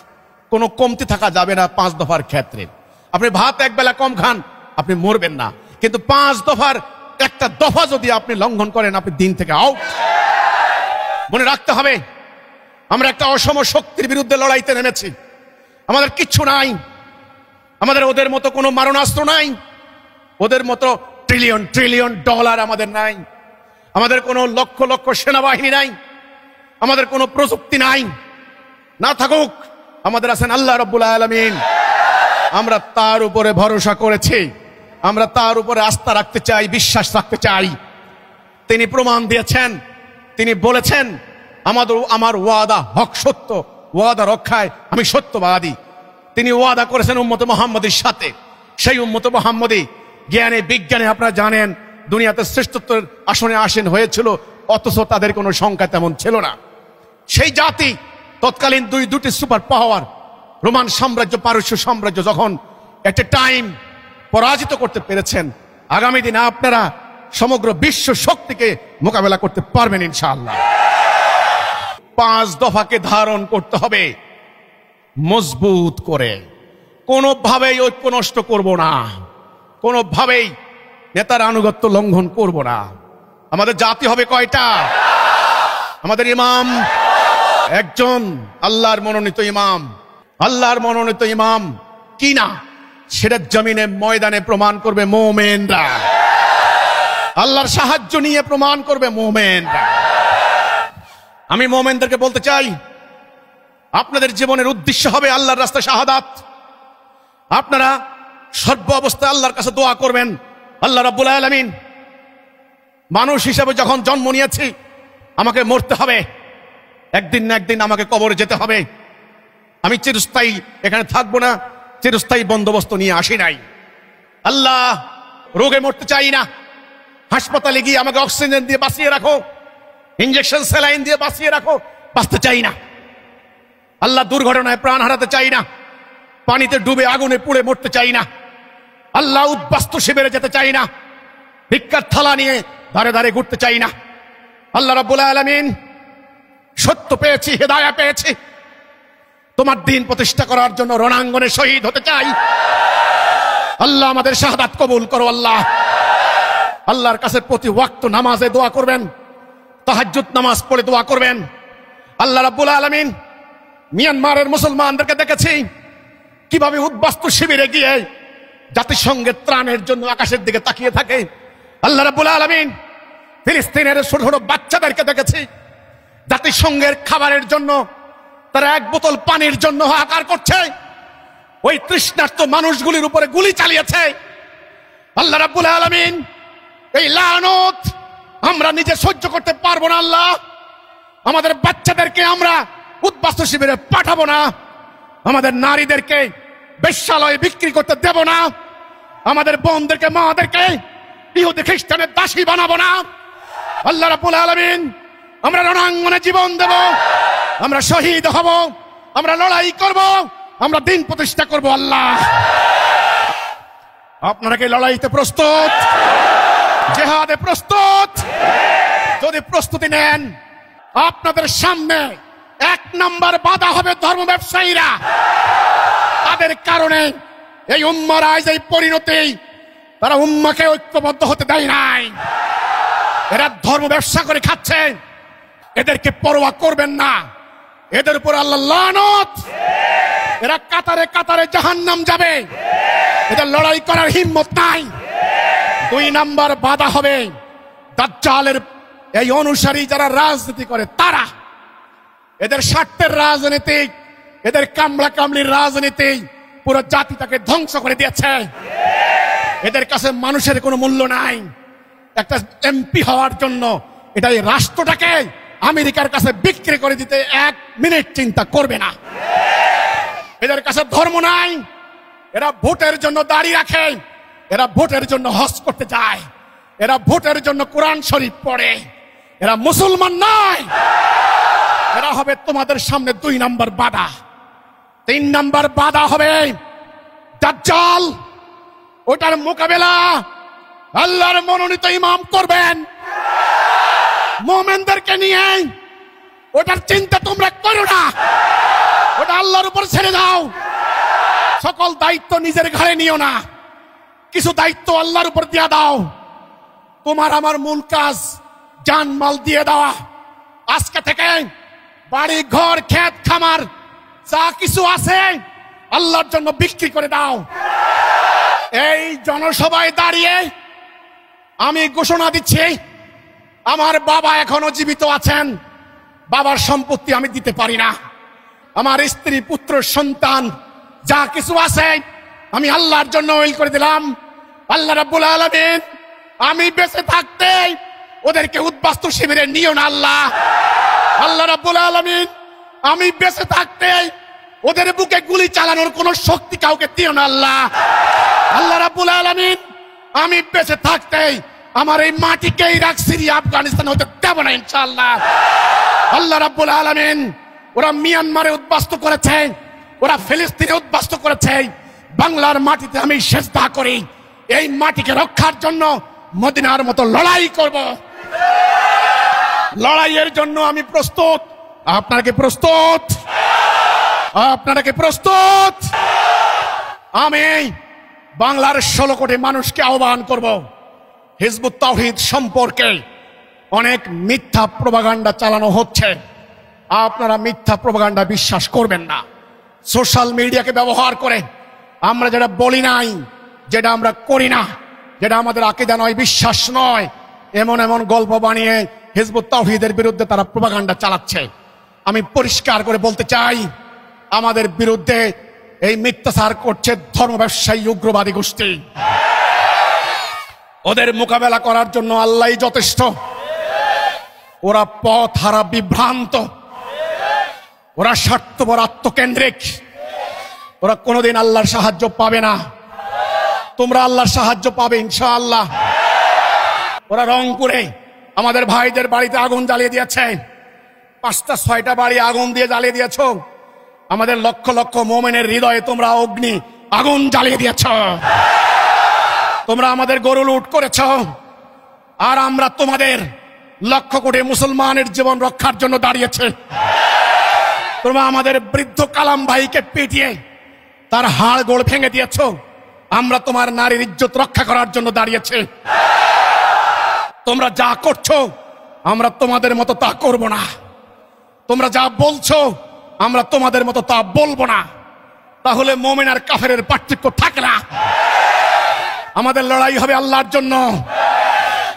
কোনো কমতি থাকা যাবে না 5 দফার ক্ষেত্রে। আপনি ভাত 1 বেলা কম খান, আপনি মরবেন না, কিন্তু 5 দফার একটা দফা যদি আপনি লঙ্ঘন করেন, আপনি দিন থেকে আউট। মনে রাখতে হবে, আমরা একটা অসম শক্তির বিরুদ্ধে লড়াইতে নেমেছি। আমাদের কিচ্ছু নাই, আমাদের ওদের মতো কোনো মারণাস্ত্র নাই, ওদের মতো ট্রিলিয়ন ট্রিলিয়ন ডলার আমাদের নাই, আমাদের কোনো লক্ষ লক্ষ সেনাবাহিনী নাই, আমাদের কোনো প্রযুক্তি নাই। না থাকুক, আমাদের আছেন আল্লাহ রাব্বুল আলামিন। আমরা তার উপরে ভরসা করেছি, আমরা তার উপরে আস্থা রাখতে চাই, বিশ্বাস রাখতে চাই। তিনি প্রমাণ দিয়েছেন, তিনি বলেছেন আমার ওয়াদা হক সত্য, ওয়াদা রক্ষায় আমি সত্যবাদী। তিনি ওয়াদা করেছেন উম্মত মুহাম্মদের সাথে। সেই উম্মত মুহাম্মদী জ্ঞানে বিজ্ঞানে আপনারা জানেন দুনিয়াতে শ্রেষ্ঠত্বের আসনে আসীন হয়েছিল, অথচ তাদের কোনো সংখ্যা তেমন ছিল না। সেই জাতি তৎকালীন দুটি সুপার পাওয়ার, রোমান সাম্রাজ্য, পারস্য সাম্রাজ্য যখন এট এ টাইম পরাজিত করতে পেরেছেন, আগামী দিনে আপনারা সমগ্র বিশ্ব শক্তিকে মোকাবেলা করতে পারবেন ইনশাআল্লাহ। 5 দফাকে ধারণ করতে হবে মজবুত করে। কোনোভাবেই ঐক্য নষ্ট করব না, কোনোভাবেই নেতার আনুগত্য লঙ্ঘন করব না। আমাদের জাতি হবে কয়টা? আমাদের ইমাম একজন আল্লাহর মনোনীত ইমাম, আল্লাহর মনোনীত ইমাম কি না সেটা জমিনে ময়দানে প্রমাণ করবে মুমিনরা, আল্লাহর সাহায্য নিয়ে প্রমাণ করবে মুমিনরা। আমি মুমিনদেরকে বলতে চাই, আপনাদের জীবনের উদ্দেশ্য হবে আল্লাহর রাস্তায় শাহাদাত। আপনারা সর্ব অবস্থায় আল্লাহর কাছে দোয়া করবেন, আল্লাহ রাব্বুল আলামিন, মানুষ হিসেবে যখন জন্ম নিয়েছি আমাকে মরতে হবে, একদিন না একদিন আমাকে কবরে যেতে হবে। আমি চিরস্থায়ী এখানে থাকবো না, চিরস্থায়ী বন্দোবস্ত নিয়ে আসি নাই। আল্লাহ, রোগে মরতে চাই না, হাসপাতালে গিয়ে আমাকে অক্সিজেন দিয়ে বাঁচিয়ে রাখো, ইঞ্জেকশন স্যালাইন দিয়ে বাঁচিয়ে রাখো, বাঁচতে চাই না। আল্লাহ, দুর্ঘটনায় প্রাণ হারাতে চাই না, পানিতে ডুবে আগুনে পুড়ে মরতে চাই না। আল্লাহ, উদ্বাস্তু শিবিরে যেতে চাই না, ভিক্ষার থালা নিয়ে ধারে ধারে ঘুরতে চাই না। আল্লাহ রাব্বুল আলামিন, সত্য পেয়েছি, হেদায়েত পেয়েছি, তোমার দিন প্রতিষ্ঠা করার জন্য রণাঙ্গনে শহীদ হতে চাই। আল্লাহ, আমাদের শাহাদাত কবুল করো। আল্লাহ, আল্লাহর কাছে প্রতি ওয়াক্ত নামাজে দোয়া করবেন, তাহাজ্জুদ নামাজ পড়ে দোয়া করবেন। আল্লাহ রাব্বুল আলামিন, মিয়ানমারের মুসলমানদেরকে দেখেছি কিভাবে উদ্বাস্তু শিবিরে গিয়ে জাতিসংঘের ত্রাণের জন্য আকাশের দিকে তাকিয়ে থাকে। আল্লাহ রাব্বুল আলামিন, ফিলিস্তিনের ছোট ছোট বাচ্চাদেরকে দেখেছি জাতিসংঘের খাবারের জন্য তারা এক বোতল পানির জন্য হাহাকার করছে, ওই তৃষ্ণার্ত মানুষগুলির উপরে গুলি চালিয়েছে। আল্লাহ রাব্বুল আলামিন, এই লানত আমরা নিজে সহ্য করতে পারবো না। আল্লাহ, আমাদের বাচ্চাদেরকে আমরা উদ্বাস্তু শিবিরে পাঠাবো না, আমাদের নারীদেরকে বেশ্যালয়ে বিক্রি করতে দেব না, আমাদের বোনদেরকে মাদেরকে ইহুদি খ্রিস্টানের দাসী বানাবো না। আল্লাহ রাব্বুল আলামিন, আমরা রণাঙ্গনে জীবন দেব, আমরা শহীদ হব, আমরা লড়াই করব, আমরা দিন প্রতিষ্ঠা করব। আল্লাহ, আপনারা কি লড়াইতে প্রস্তুত? জিহাদে প্রস্তুত? যদি প্রস্তুতি নেন, আপনাদের সামনে এক নাম্বার বাধা হবে ধর্ম ব্যবসায়ীরা। তাদের কারণে এই উম্মার আজ এই পরিণতি, তারা উম্মাকে ঐক্যবদ্ধ হতে দেয় নাই। এরা ধর্ম ব্যবসা করে খাচ্ছে, এদেরকে পরোয়া করবেন না, এদের উপর আল্লাহ লানত। এরা কাতারে কাতারে জাহান্নাম যাবে, এদের লড়াই করার হিম্মত নাই। দুই নাম্বার বাধা হবে দাজ্জালের এই অনুসারী যারা রাজনীতি করে, তারা এদের স্বার্থের রাজনীতি, এদের কামলা কামলির রাজনীতি পুরো জাতিটাকে ধ্বংস করে দিয়েছে। এদের কাছে মানুষের কোনো মূল্য নাই। একটা এমপি হওয়ার জন্য এটা এই রাষ্ট্রটাকে আমেরিকার কাছে বিক্রি করে দিতে এক মিনিট চিন্তা করবে না। এদের কাছে ধর্ম নাই, এরা ভোটের জন্য দাড়ি রাখে, এরা ভোটের জন্য হজ করতে যায়, এরা ভোটের জন্য কোরআন শরীফ পড়ে, এরা মুসলমান নয়। এরা হবে তোমাদের সামনে দুই নাম্বার বাধা। তিন নাম্বার বাধা হবে দাজ্জাল। ওটার মোকাবেলা আল্লাহর মনোনীত ইমাম করবেন মুমিনদেরকে নিয়ে। ওটার চিন্তা তোমরা করো না, ওটা আল্লাহর উপর ছেড়ে দাও। সকল দায়িত্ব নিজের ঘাড়ে নিও না, কিছু দায়িত্ব আল্লাহর উপর দিয়ে দাও। তোমার আমার মূল কাজ জানমাল দিয়ে দেওয়া। আজকে থেকে বাড়ি ঘর ক্ষেত খামার যা কিছু আছে আল্লাহর জন্য বিক্রি করে দাও। এই জনসভায় দাঁড়িয়ে আমি ঘোষণা দিচ্ছি, আমার বাবা এখনো জীবিত আছেন, বাবার সম্পত্তি আমি দিতে পারি না। আমার স্ত্রী পুত্র সন্তান যা কিছু আছে আমি আল্লাহর জন্য ওইল করে দিলাম। আল্লাহ রাব্বুল আলামিন, আমি বেঁচে থাকতে ওদেরকে উদ্বাস্তু শিবিরে নিও না। আল্লাহ, আল্লাহ রাব্বুল আলামিন, আমি বেঁচে থাকতে ওদের বুকে গুলি চালানোর কোন শক্তি কাউকে দিও না। আল্লাহ, আল্লাহ রাব্বুল আলামিন, আমি বেঁচে থাকতে আমার এই মাটিকে ইরাক সিরিয়া আফগানিস্তান হতে দেব না ইনশাআল্লাহ। আল্লাহ রাব্বুল আলামিন, ওরা মিয়ানমারে উদ্বাস্তু করেছে, ওরা ফিলিস্তিনে উদ্বাস্তু করেছে, বাংলার মাটিতে আমি সেজদা করি। এই মাটিকে রক্ষার জন্য মদিনার মতো লড়াই করব। লড়াইয়ের জন্য আমি প্রস্তুত। আপনারা কি প্রস্তুত? আপনারা কি প্রস্তুত? আমি বাংলার 16 কোটি মানুষকে আহ্বান করব, হিজবুত তাওহীদ সম্পর্কে অনেক মিথ্যা প্রপাগান্ডা চালানো হচ্ছে। আপনারা মিথ্যা প্রপাগান্ডা বিশ্বাস করবেন না। সোশ্যাল মিডিয়াকে ব্যবহার করে আমরা যেটা বলি নাই, যেটা আমরা করি না, যেটা আমাদের আকীদা নয়, বিশ্বাস নয়, এমন এমন গল্প বানিয়ে হিজবুত তাওহীদের বিরুদ্ধে তারা প্রপাগান্ডা চালাচ্ছে। আমি পরিষ্কার করে বলতে চাই, আমাদের বিরুদ্ধে এই মিথ্যাচার করছে ধর্ম ব্যবসায়ী উগ্রবাদী গোষ্ঠী। ওদের মোকাবেলা করার জন্য আল্লাহই যথেষ্ট। ওরা পথ হারা, বিভ্রান্ত, ওরা স্বার্থপর, আত্মকেন্দ্রিক। ওরা কোনোদিন আল্লাহর সাহায্য পাবে না। তোমরা আল্লাহর সাহায্য পাবে ইনশাআল্লাহ। ওরা রংপুরে আমাদের ভাইদের বাড়িতে আগুন জ্বালিয়ে দিয়েছে। 5টা 6টা বাড়ি আগুন দিয়ে জ্বালিয়ে দিয়েছ। আমাদের লক্ষ লক্ষ মুমিনের হৃদয়ে তোমরা অগ্নি আগুন জ্বালিয়ে দিয়েছ। তোমরা আমাদের গরু লুট করেছ, আর আমরা তোমাদের লক্ষ কোটি মুসলমানের জীবন রক্ষার জন্য দাঁড়িয়েছে। তোমরা আমাদের বৃদ্ধ কালাম ভাইকে পিটিয়ে তার হাড় গোড় ভেঙে দিয়েছ। আমরা তোমার নারীর ইজ্জত রক্ষা করার জন্য দাঁড়িয়েছে। তোমরা যা করছো আমরা তোমাদের মতো তা করব না। তোমরা যা বলছো আমরা তোমাদের মতো তা বলবো না। তাহলে মুমিন আর কাফেরের পার্থক্য থাকে না। আমাদের লড়াই হবে আল্লাহর জন্য,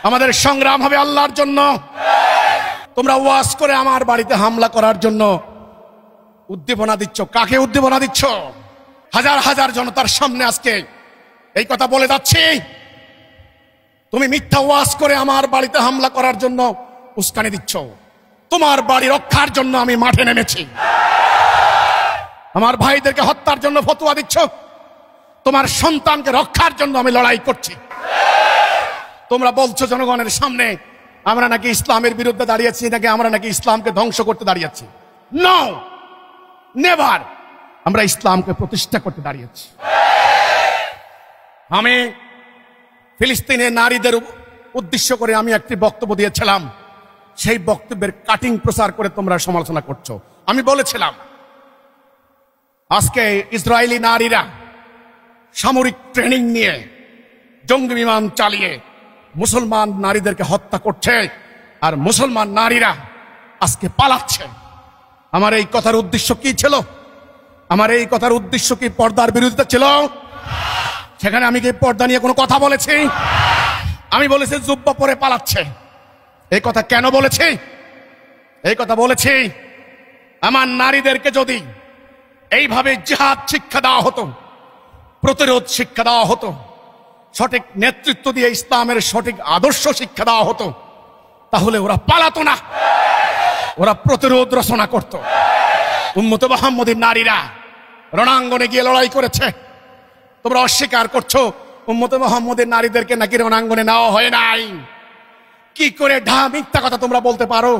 আমাদের সংগ্রাম হবে আল্লাহর জন্য। তোমরা ওয়াজ করে আমার বাড়িতে হামলা করার জন্য উদ্দীপনা দিচ্ছ। কাকে উদ্দীপনা দিচ্ছ? হাজার হাজার জনতার সামনে আজকে এই কথা বলে যাচ্ছি। তুমি মিথ্যা ওয়াজ করে আমার বাড়িতে হামলা করার জন্য উস্কানি দিচ্ছ। তোমার বাড়ি রক্ষার জন্য আমি মাঠে নেমেছি। আমার ভাইদেরকে হত্যার জন্য ফতোয়া দিচ্ছ। তোমার সন্তানকে রক্ষার জন্য আমি লড়াই করছি। তোমরা বলছো জনগণের সামনে আমরা নাকি ইসলামের বিরুদ্ধে দাঁড়িয়েছি, নাকি আমরা নাকি ইসলামকে ধ্বংস করতে দাঁড়িয়েছি। No, never. আমরা ইসলামকে প্রতিষ্ঠা করতে দাঁড়িয়েছি। আমি ফিলিস্তিনের নারীদের উদ্দেশ্য করে আমি একটি বক্তব্য দিয়েছিলাম। সেই বক্তব্যের কাটিং প্রচার করে তোমরা সমালোচনা করছো। আমি বলেছিলাম আজকে ইসরায়েলি নারীরা সামরিক ট্রেনিং নিয়ে জঙ্গি বিমান চালিয়ে মুসলমান নারীদেরকে হত্যা করছে, আর মুসলমান নারীরা আজকে পালাচ্ছে। আমার এই কথার উদ্দেশ্য কি ছিল? আমার এই কথার উদ্দেশ্য কি পর্দার বিরোধিতা ছিল? সেখানে আমি কি পর্দা নিয়ে কোনো কথা বলেছি? আমি বলেছি জুব্বা পরে পালাচ্ছে। এই কথা কেন বলেছি? এই কথা বলেছি আমার নারীদেরকে যদি এইভাবে জিহাদ শিক্ষা দেওয়া হতো, প্রতিরোধ শিক্ষা দেওয়া হতো, সঠিক নেতৃত্ব দিয়ে ইসলামের সঠিক আদর্শ শিক্ষা দেওয়া হতো, তাহলে ওরা পালাতো না, ওরা প্রতিরোধ রচনা করত। উম্মতে মুহাম্মদীর নারীরা রণাঙ্গনে গিয়ে লড়াই করেছে। তোমরা অস্বীকার করছো উম্মতে মুহাম্মদীর নারীদেরকে নাকি রণাঙ্গনে নেওয়া হয় নাই। কি করে মিথ্যা কথা তোমরা বলতে পারো?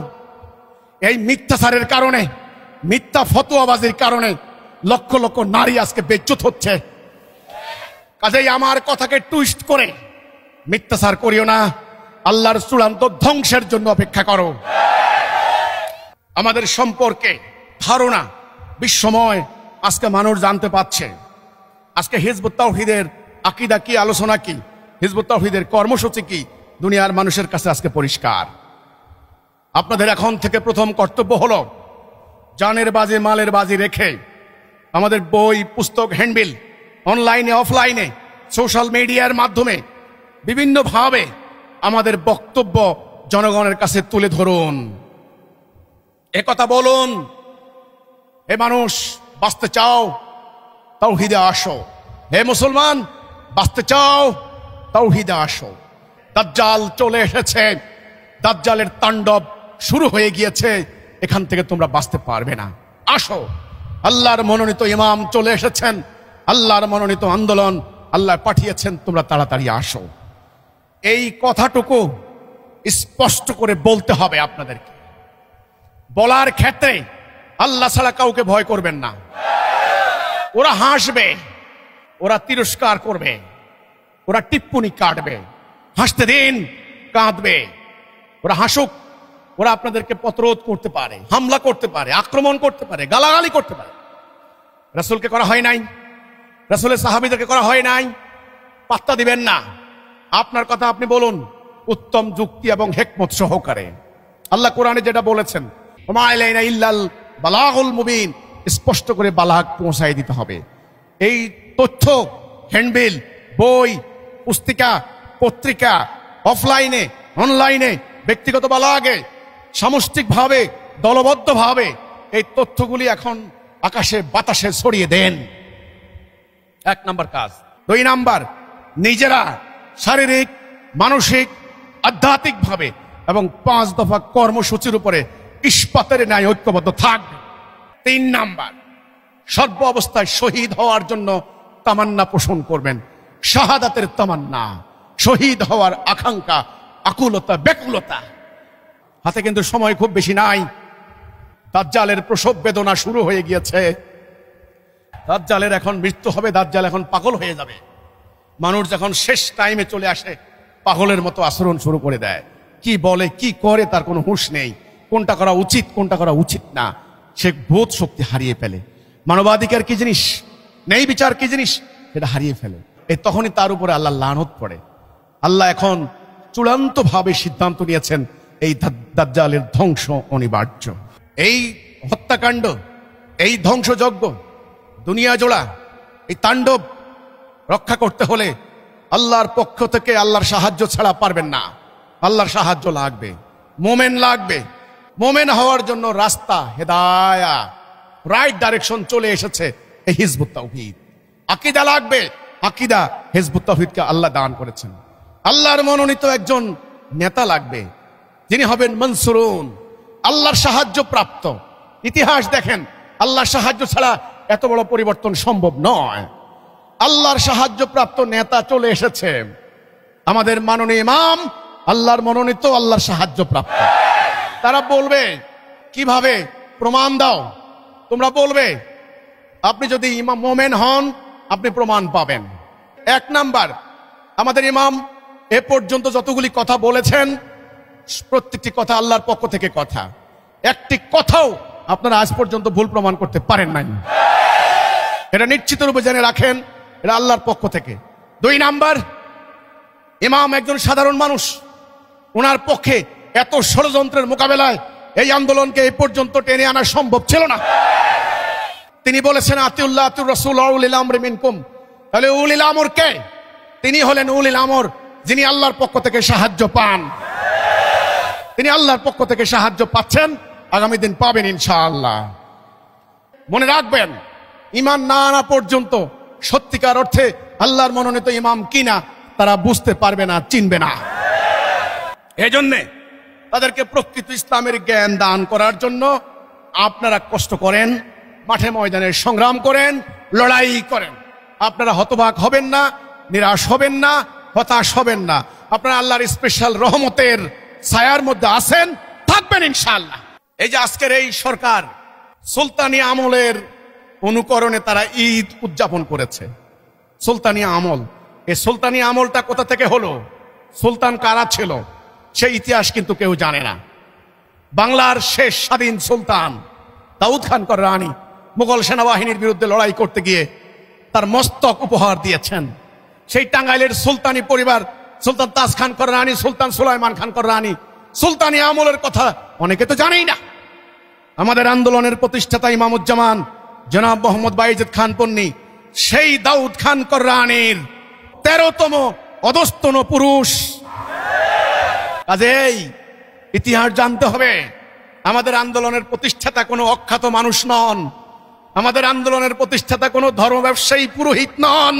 এই মিথ্যাচারের কারণে, মিথ্যা ফতোয়াবাজির কারণে লক্ষ লক্ষ নারী আজকে বেইজ্জত হচ্ছে। কাজেই আমার কথাকে টুইস্ট করে মিথ্যাচার করিও না। আল্লাহর চূড়ান্ত ধ্বংসের জন্য অপেক্ষা করো। আমাদের সম্পর্কে ধারণা বিশ্বময় আজকে মানুষ জানতে পারছে। আজকে হিজবুত তাওহীদের আকীদা কি, আলোচনা কি, হিজবুত তাওহীদের কর্মসূচি কি, দুনিয়ার মানুষের কাছে আজকে পরিষ্কার। আপনাদের এখন থেকে প্রথম কর্তব্য হলো জানের বাজি মালের বাজি রেখে আমাদের বই, পুস্তক, হ্যান্ডবিল অনলাইনে, অফলাইনে, সোশ্যাল মিডিয়ার মাধ্যমে বিভিন্নভাবে আমাদের বক্তব্য জনগণের কাছে তুলে ধরুন। একথা বলুন, হে মানুষ বাঁচতে চাও তাওহীদে আসো। হে মুসলমান বাঁচতে চাও তাওহীদে আসো। দাজ্জাল চলে এসেছে, দাজ্জালের তাণ্ডব শুরু হয়ে গিয়েছে, এখান থেকে তোমরা বাঁচতে পারবে না। আসো, আল্লাহর মনোনীত ইমাম চলে এসেছেন, আল্লাহর মনোনীত আন্দোলন আল্লাহ পাঠিয়েছেন, তোমরা তাড়াতাড়ি আসো। এই কথাটুকু স্পষ্ট করে বলতে হবে আপনাদেরকে। বলার ক্ষেত্রে আল্লাহ ছাড়া কাউকে ভয় করবেন না। ওরা হাসবে, ওরা তিরস্কার করবে, ওরা টিপ্পনি কাটবে, হাসতে দিন, কাঁদবে। ওরা হাসুক, ওরা আপনাদেরকে প্রতিরোধ করতে পারে, হামলা করতে পারে, আক্রমণ করতে পারে, গালাগালি করতে পারে। রাসূলকে করা হয় নাই, রাসূলের সাহাবীদেরকে করা হয় নাই। পাত্তা দিবেন না। আপনার কথা আপনি বলুন উত্তম যুক্তি এবং হিকমত সহকারে। আল্লাহ কোরআনে যেটা বলেছেন, ওমা আলাইনা ইল্লাল বালাগুল মুবিন, স্পষ্ট করে বালাগ পৌঁছায় দিতে হবে। এই তথ্য হ্যান্ডবিল, বই, পুস্তিকা, পত্রিকা, অফলাইনে, অনলাইনে, ব্যক্তিগত বালাগে, সামষ্টিকভাবে, দলবদ্ধভাবে এই তথ্যগুলি এখন আকাশে বাতাসে ছড়িয়ে দেন। 1 নাম্বার কাজ। 2 নাম্বার, নিজেরা শারীরিক, মানসিক, আধ্যাত্মিক ভাবে এবং 5 দফা কর্মসূচির উপরে ইস্পাতের ন্যায় ঐক্যবদ্ধ থাকবে। 3 নাম্বার, সর্ব অবস্থায় শহীদ হওয়ার জন্য তামান্না পোষণ করবেন। শাহাদাতের তামান্না, শহীদ হওয়ার আকাঙ্ক্ষা, আকুলতা, ব্যাকুলতা। হাতে কিন্তু সময় খুব বেশি নাই। দাজ্জালের প্রসব বেদনা শুরু হয়ে গিয়েছে। দাজ্জালের এখন মৃত্যু হবে, দাজ্জাল এখন পাগল হয়ে যাবে। মানুষ যখন শেষ টাইমে চলে আসে পাগলের মতো আচরণ শুরু করে দেয়। কি বলে কি করে তার কোনো হুঁশ নেই। কোনটা করা উচিত কোনটা করা উচিত না সে বোধ শক্তি হারিয়ে ফেলে। মানবাধিকার কি জিনিস, ন্যায় বিচার কি জিনিস সেটা হারিয়ে ফেলে। তখনই তার উপরে আল্লাহ লানত পড়ে। আল্লাহ এখন চূড়ান্ত ভাবে সিদ্ধান্ত নিয়েছেন এই দাজ্জালের ধ্বংস অনিবার্য। এই হত্যাকাণ্ড, এই ধ্বংসযজ্ঞ, দুনিয়া জোড়া এই তাণ্ডব রক্ষা করতে হলে আল্লাহর পক্ষ থেকে আল্লাহর সাহায্য ছাড়া পারবেন না। আল্লাহর সাহায্য লাগবে, মোমেন লাগবে। মোমেন হওয়ার জন্য রাস্তা, হেদায়া, রাইট ডাইরেকশন চলে এসেছে এই হিজবুত তাওহীদ। আকীদা লাগবে, আকীদা হিজবুত তাওহীদকে আল্লাহ দান করেছেন। আল্লাহর মনোনীত একজন নেতা লাগবে যিনি হবেন মনসুরুন, আল্লাহর সাহায্য প্রাপ্ত। ইতিহাস দেখেন, আল্লাহর সাহায্য ছাড়া এত বড় পরিবর্তন সম্ভব নয়। আল্লাহর সাহায্য প্রাপ্ত নেতা চলে এসেছে। আমাদের মাননীয় ইমাম আল্লাহর মনোনীত, আল্লাহর সাহায্য প্রাপ্ত। তারা বলবে কিভাবে, প্রমাণ দাও। তোমরা বলবে আপনি যদি ইমাম মোমেন হন আপনি প্রমাণ পাবেন। 1 নাম্বার, আমাদের ইমাম এ পর্যন্ত যতগুলি কথা বলেছেন প্রত্যেকটি কথা আল্লাহর পক্ষ থেকে কথা। একটি কথাও আপনারা আজ পর্যন্ত ভুল প্রমাণ করতে পারেন নাই। এটা নিশ্চিত রূপে জেনে রাখেন, এটা আল্লাহর পক্ষ থেকে। 2 নাম্বার, ইমাম একজন সাধারণ মানুষ। ওনার পক্ষে এত ষড়যন্ত্রের মোকাবেলায় এই আন্দোলনকে এই পর্যন্ত টেনে আনা সম্ভব ছিল না। তিনি বলেছেন আতিউল্লাহ আতিউর রাসূল উলিল আমরি মিনকুম। তাহলে উলিল আমর কে? তিনি হলেন উলিল আমর, যিনি আল্লাহর পক্ষ থেকে সাহায্য পান। তিনি আল্লাহর পক্ষ থেকে সাহায্য পাচ্ছেন, আগামী দিন পাবেন ইনশাআল্লাহ। মনে রাখবেন, ঈমান না আনা পর্যন্ত সত্যিকার অর্থে আল্লাহর মনোনীত ইমাম কিনা তারা বুঝতে পারবে না, চিনবে না। এজন্যে তাদেরকে প্রকৃত ইসলামের জ্ঞান দান করার জন্য আপনারা কষ্ট করেন, মাঠে ময়দানে সংগ্রাম করেন, লড়াই করেন। আপনারা হতবাক হবেন না, নিরাশ হবেন না, হতাশ হবেন না। আপনারা আল্লাহর স্পেশাল রহমতের ছায়ার মধ্যে আছেন, থাকবেন ইনশাআল্লাহ। এই যে আজকের এই সরকার সুলতানি আমলের অনুকরণে তারা ঈদ উদযাপন করেছে। সুলতানি আমল, এই সুলতানি আমলটা কোথা থেকে হলো, সুলতান কারা ছিল সেই ইতিহাস কিন্তু কেউ জানে না। বাংলার শেষ স্বাধীন সুলতান দাউদ খান কররানী মুঘল সেনাবাহিনীর বিরুদ্ধে লড়াই করতে গিয়ে তার মস্তক উপহার দিয়েছেন। সেই টাঙ্গাইলের সুলতানি পরিবার, সুলতান তাজ খান কররানী, সুলতান সুলাইমান খান কররানী, সুলতানি আমলের কথা অনেকে তো জানেই না। আমাদের আন্দোলনের প্রতিষ্ঠাতা ইমামুজ্জামান জনাব মোহাম্মদ বাইজিদ খান পন্নী সেই দাউদ খান কররানীর 13তম অধস্তন পুরুষ। কাজেই ইতিহাস জানতে হবে। আমাদের আন্দোলনের প্রতিষ্ঠাতা কোনো অখ্যাত মানুষ নন। আমাদের আন্দোলনের প্রতিষ্ঠাতা কোনো ধর্ম ব্যবসায়ী পুরোহিত নন।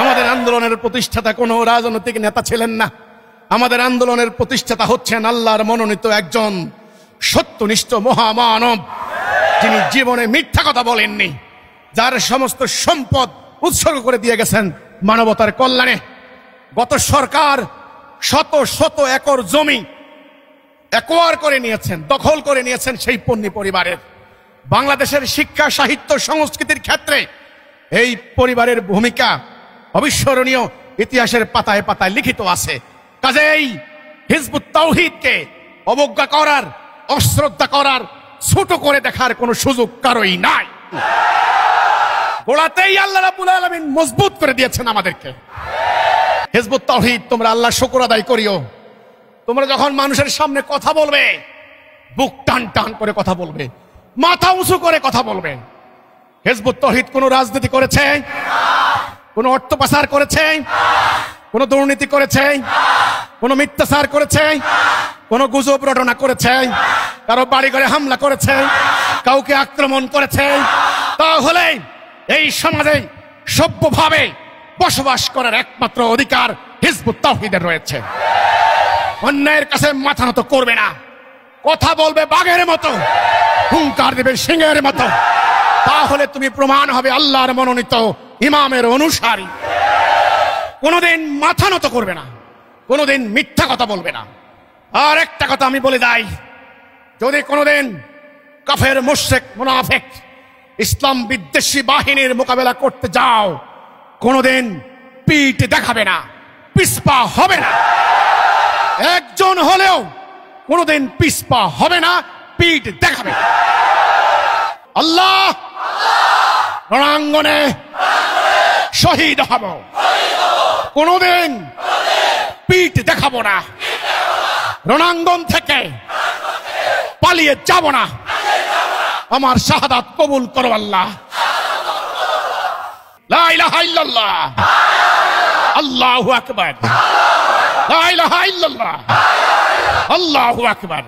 আমাদের আন্দোলনের প্রতিষ্ঠাতা কোনো রাজনৈতিক নেতা ছিলেন না। আমাদের আন্দোলনের প্রতিষ্ঠাতা হচ্ছেন আল্লাহর মনোনীত একজন সত্যনিষ্ঠ মহামানব, যিনি জীবনে মিথ্যা কথা বলেননি, যার সমস্ত সম্পদ উৎসর্গ করে দিয়ে গেছেন মানবতার কল্যাণে। গত সরকার শত শত একর জমি একোয়ার করে নিয়েছেন, দখল করে নিয়েছেন সেই পন্নী পরিবারের। বাংলাদেশের শিক্ষা, সাহিত্য, সংস্কৃতির ক্ষেত্রে এই পরিবারের ভূমিকা অবিস্মরণীয়, ইতিহাসের পাতায় পাতায় লিখিত আছে। কাজেই হিজবুত তাওহীদকে অবজ্ঞা করার, অশ্রদ্ধা করার, ছোট করে দেখার কোনো সুযোগ কারোই নাই। গোড়াতেই আল্লাহ রাব্বুল আলামিন মজবুত করে দিয়েছেন আমাদেরকে। হিজবুত তাওহীদ, তোমরা আল্লাহর শুকর আদায় করিও। তোমরা যখন মানুষের সামনে কথা বলবে, বুক টান টান করে কথা বলবে, মাথা উঁচু করে কথা বলবে। হিজবুত তাওহীদ কোন রাজনীতি করেছে? কোন অর্থ পাচার করেছে? কোন দুর্নীতি করেছে? কোন মিথ্যাচার করেছে? কোন গুজব রটনা করেছে? কারো বাড়ি ঘরে হামলা করেছে? কাউকে আক্রমণ করেছে? তাহলে এই সমাজে সভ্যভাবে বসবাস করার একমাত্র অধিকার হিজবুত তাওহীদের রয়েছে। অন্যায়ের কাছে মাথা নত করবে না, কথা বলবে বাঘের মতো, হুঙ্কার দেবে সিংহের মতো। তাহলে তুমি প্রমাণ হবে আল্লাহর মনোনীত ইমামের অনুসারী। কোনোদিন মাথা নত করবে না, কোনোদিন মিথ্যা কথা বলবে না। আর একটা কথা আমি বলে যাই, যদি কোনোদিন কাফের মুশরিক মুনাফিক ইসলাম বিদ্বেষী বাহিনীর মোকাবেলা করতে যাও, কোনোদিন পিঠ দেখাবে না, পিছপা হবে না। একজন হলেও কোনোদিন পিছপা হবে না, পিঠ দেখাবে না। আল্লাহ রণাঙ্গনে শহীদ হব, কোনোদিন পিঠ দেখাবো না, রণাঙ্গন থেকে পালিয়ে যাব না। আমার শাহাদাত কবুল করো আল্লাহ। লা ইলাহা ইল্লাল্লাহ, আল্লাহু আকবার। লা ইলাহা ইল্লাল্লাহ, আল্লাহু আকবার।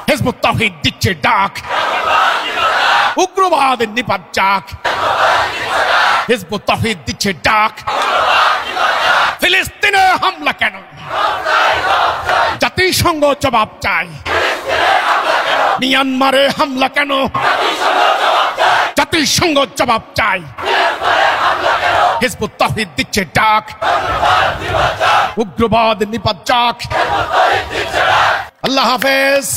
হিজবুত তাওহীদ দিচ্ছে ডাক, উগ্রবাদের নিপাত যাক। হিজবুত তাওহীদ দিচ্ছে ডাক, ফিলিস্তিনে হামলা কেন? জাতিসংঘ জবাব চাই। মিয়ানমারে হামলা কেন? জাতিসংঘ জবাব চাই। হিজবুত তাওহীদ দিচ্ছে ডাক, উগ্রবাদ নিপাত যাক। আল্লাহ হাফেজ।